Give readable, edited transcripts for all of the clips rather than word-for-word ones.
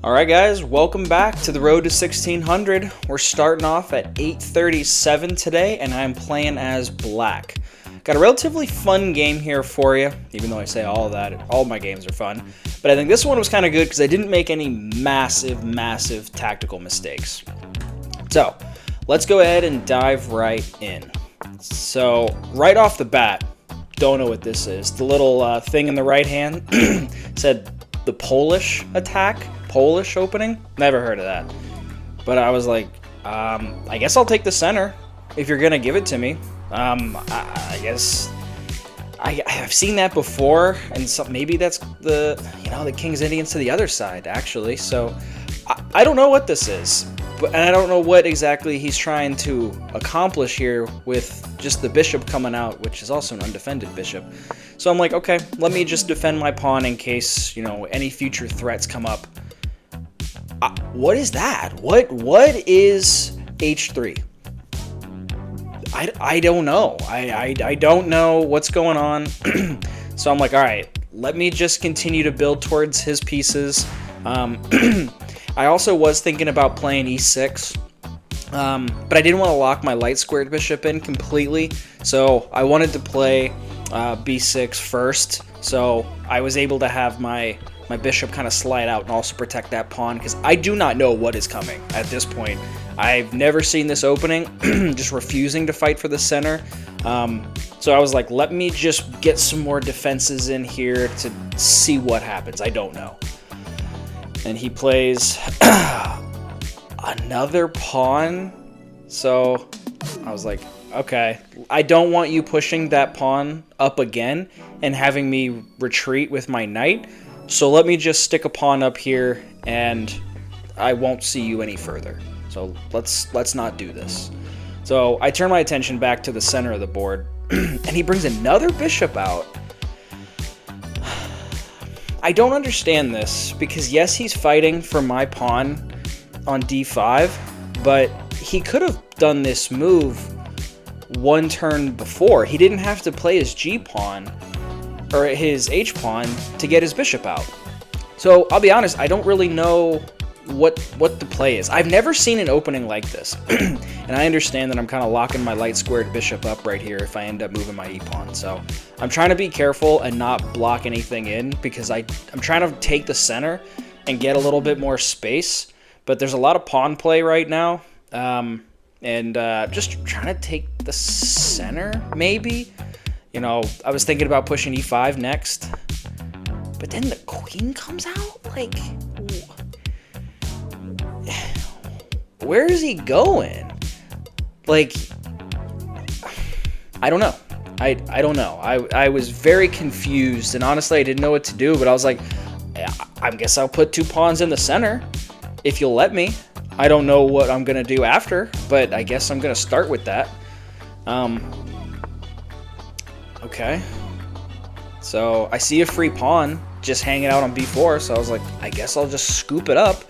Alright guys, welcome back to the road to 1600. We're starting off at 837 today, and I'm playing as Black. Got a relatively fun game here for you, even though I say all my games are fun. But I think this one was kind of good because I didn't make any massive tactical mistakes. So, let's go ahead and dive right in. So, right off the bat, don't know what this is. The little thing in the right hand said the Polish attack. Polish opening? Never heard of that. But I was like, I guess I'll take the center if you're gonna give it to me. I guess I've seen that before, and so maybe that's the King's Indians to the other side actually. So I don't know what this is, and I don't know what exactly he's trying to accomplish here with just the bishop coming out, which is also an undefended bishop. So I'm like, okay, let me just defend my pawn in case any future threats come up. What is that? What is h3? I don't know. I don't know what's going on. So I'm like, all right, let me just continue to build towards his pieces. I also was thinking about playing e6, but I didn't want to lock my light squared bishop in completely. So I wanted to play b6 first. So I was able to have my bishop kind of slide out and also protect that pawn, because I do not know what is coming at this point. I've never seen this opening, just refusing to fight for the center. So I was like, let me just get some more defenses in here to see what happens. I don't know. And he plays another pawn. So I was like, okay, I don't want you pushing that pawn up again and having me retreat with my knight. So let me just stick a pawn up here, and I won't see you any further. So let's not do this. So I turn my attention back to the center of the board, and he brings another bishop out. I don't understand this, because yes, he's fighting for my pawn on d5, but he could have done this move one turn before. He didn't have to play his g-pawn or his h-pawn to get his bishop out. So I'll be honest, I don't really know what the play is. I've never seen an opening like this. And I understand that I'm kind of locking my light squared bishop up right here if I end up moving my e-pawn. So I'm trying to be careful and not block anything in, because I'm trying to take the center and get a little bit more space. But there's a lot of pawn play right now. And just trying to take the center, maybe. I was thinking about pushing e5 next, but then the queen comes out? Like, where is he going? Like, I don't know. I don't know. I was very confused, and honestly, I didn't know what to do, but I was like, I guess I'll put two pawns in the center, if you'll let me. I don't know what I'm going to do after, but I guess I'm going to start with that. Okay, so I see a free pawn just hanging out on b4, so I was like, I guess I'll just scoop it up,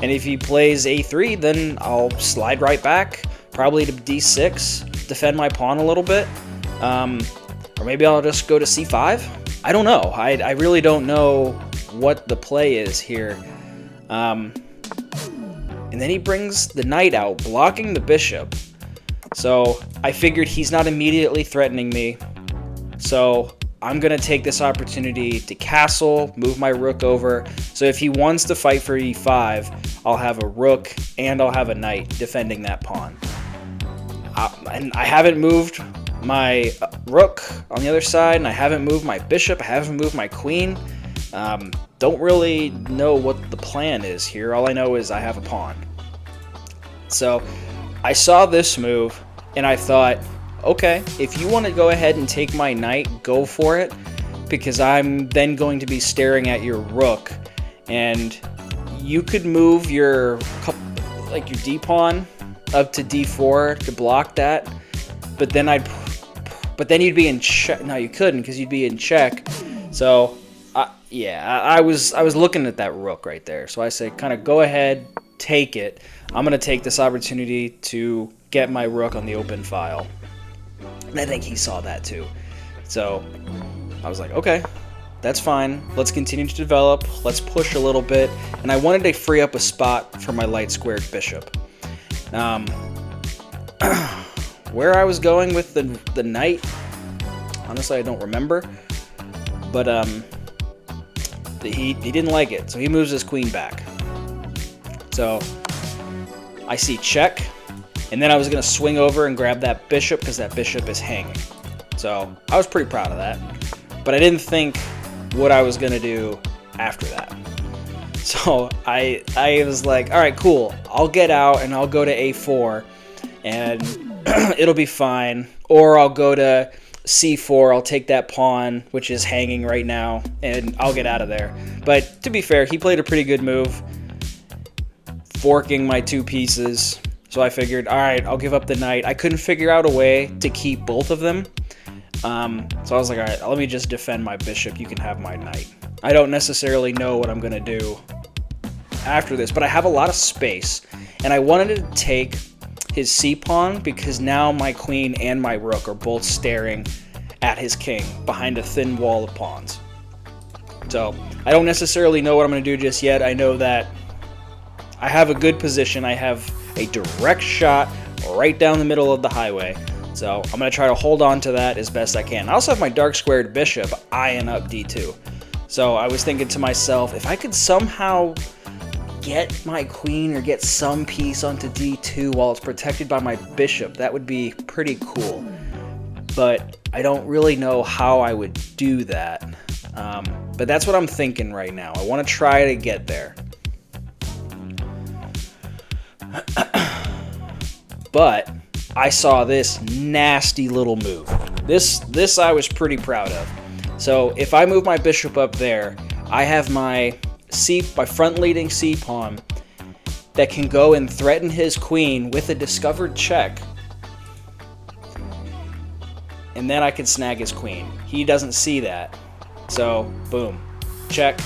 and if he plays a3, then I'll slide right back, probably to d6, defend my pawn a little bit, or maybe I'll just go to c5. I don't know. I really don't know what the play is here. And then he brings the knight out, blocking the bishop, so I figured he's not immediately threatening me. So I'm going to take this opportunity to castle, move my rook over. So if he wants to fight for e5, I'll have a rook and I'll have a knight defending that pawn. And I haven't moved my rook on the other side, and I haven't moved my bishop, I haven't moved my queen. Don't really know what the plan is here. All I know is I have a pawn. So I saw this move, and I thought, okay, if you want to go ahead and take my knight, go for it, because I'm then going to be staring at your rook, and you could move your d-pawn up to d4 to block that, but then you'd be in check. No, you couldn't, because you'd be in check. So yeah, I was looking at that rook right there. So I say, kind of go ahead, take it. I'm going to take this opportunity to get my rook on the open file. And I think he saw that too. So I was like, okay, That's fine. Let's continue to develop. Let's push a little bit. And I wanted to free up a spot for my light squared bishop. Where I was going with the knight, honestly, I don't remember. But he didn't like it, so he moves his queen back. So I see check, and then I was going to swing over and grab that bishop because that bishop is hanging. So I was pretty proud of that, but I didn't think what I was going to do after that. So I was like, all right, cool. I'll get out and I'll go to a4 and it'll be fine. Or I'll go to c4, I'll take that pawn, which is hanging right now, and I'll get out of there. But to be fair, he played a pretty good move, forking my two pieces. So I figured, all right, I'll give up the knight. I couldn't figure out a way to keep both of them. So I was like, all right, let me just defend my bishop. You can have my knight. I don't necessarily know what I'm going to do after this, but I have a lot of space, and I wanted to take his c-pawn because now my queen and my rook are both staring at his king behind a thin wall of pawns. So I don't necessarily know what I'm going to do just yet. I know that I have a good position. I have a direct shot right down the middle of the highway. So I'm going to try to hold on to that as best I can. I also have my dark squared bishop eyeing up d2. So I was thinking to myself, if I could somehow get my queen or get some piece onto d2 while it's protected by my bishop, that would be pretty cool. But I don't really know how I would do that. But that's what I'm thinking right now. I want to try to get there. But I saw this nasty little move. This I was pretty proud of. So if I move my bishop up there, I have my front leading c-pawn that can go and threaten his queen with a discovered check. And then I can snag his queen. He doesn't see that. So, boom. Check.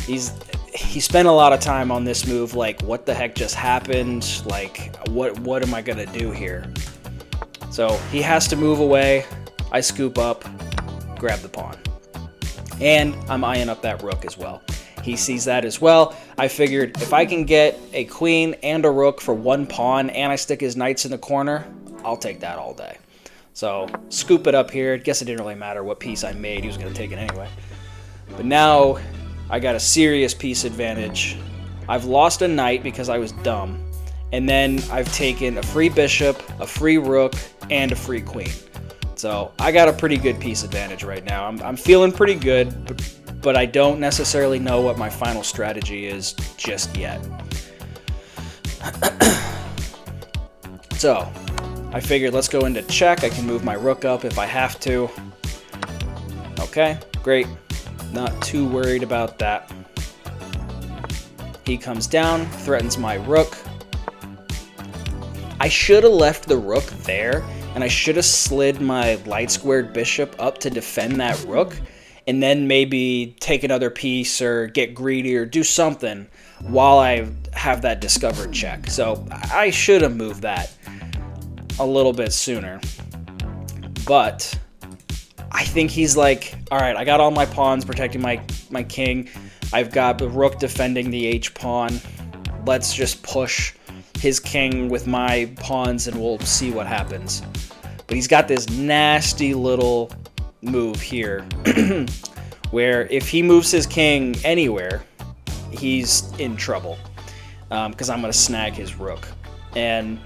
He spent a lot of time on this move, like, what the heck just happened? Like, what am I going to do here? So, he has to move away. I scoop up, grab the pawn. And I'm eyeing up that rook as well. He sees that as well. I figured if I can get a queen and a rook for one pawn and I stick his knights in the corner, I'll take that all day. So, scoop it up here. I guess it didn't really matter what piece I made. He was going to take it anyway. But now I got a serious piece advantage. I've lost a knight because I was dumb. And then I've taken a free bishop, a free rook, and a free queen. So I got a pretty good piece advantage right now. I'm feeling pretty good, but I don't necessarily know what my final strategy is just yet. So I figured let's go into check. I can move my rook up if I have to. Okay, great. Not too worried about that. He comes down, threatens my rook. I should have left the rook there, and I should have slid my light squared bishop up to defend that rook, and then maybe take another piece or get greedy or do something while I have that discovered check. So I should have moved that a little bit sooner. But I think he's like, all right, I got all my pawns protecting my king. I've got the rook defending the h-pawn. Let's just push his king with my pawns and we'll see what happens. But he's got this nasty little move here where if he moves his king anywhere, he's in trouble because I'm going to snag his rook. And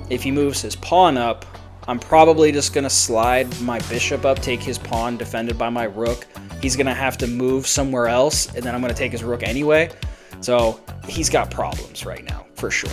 if he moves his pawn up, I'm probably just going to slide my bishop up, take his pawn defended by my rook. He's going to have to move somewhere else, and then I'm going to take his rook anyway. So he's got problems right now, for sure.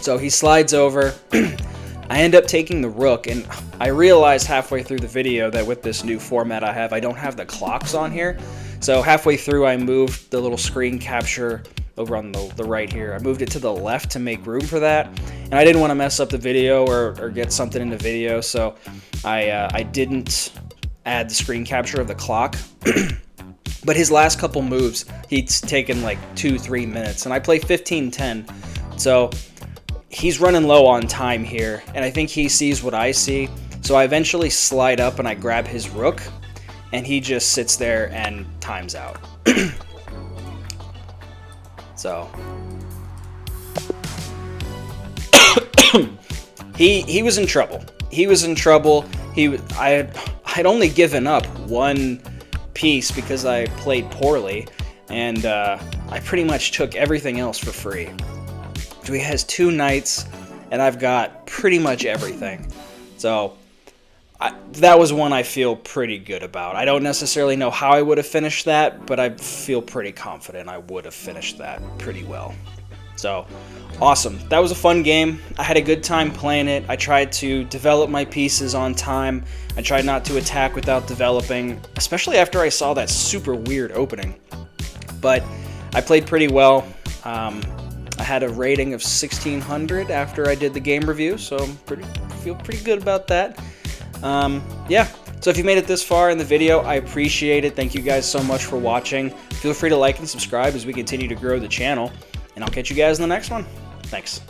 So he slides over. I end up taking the rook, and I realized halfway through the video that with this new format I don't have the clocks on here. So halfway through, I moved the little screen capture over on the right here. I moved it to the left to make room for that, and I didn't want to mess up the video or get something in the video, so I didn't add the screen capture of the clock. But his last couple moves, he's taken like 2-3 minutes, and I play 15-10, so he's running low on time here, and I think he sees what I see. So I eventually slide up and I grab his rook, and he just sits there and times out. So he was in trouble. He was in trouble. I'd only given up one piece because I played poorly, and I pretty much took everything else for free. So he has 2 knights, and I've got pretty much everything. So that was one I feel pretty good about. I don't necessarily know how I would have finished that, but I feel pretty confident I would have finished that pretty well. So, awesome. That was a fun game. I had a good time playing it. I tried to develop my pieces on time. I tried not to attack without developing, especially after I saw that super weird opening. But I played pretty well. I had a rating of 1600 after I did the game review, so I feel pretty good about that. Yeah, so if you made it this far in the video, I appreciate it. Thank you guys so much for watching. Feel free to like and subscribe as we continue to grow the channel, and I'll catch you guys in the next one. Thanks.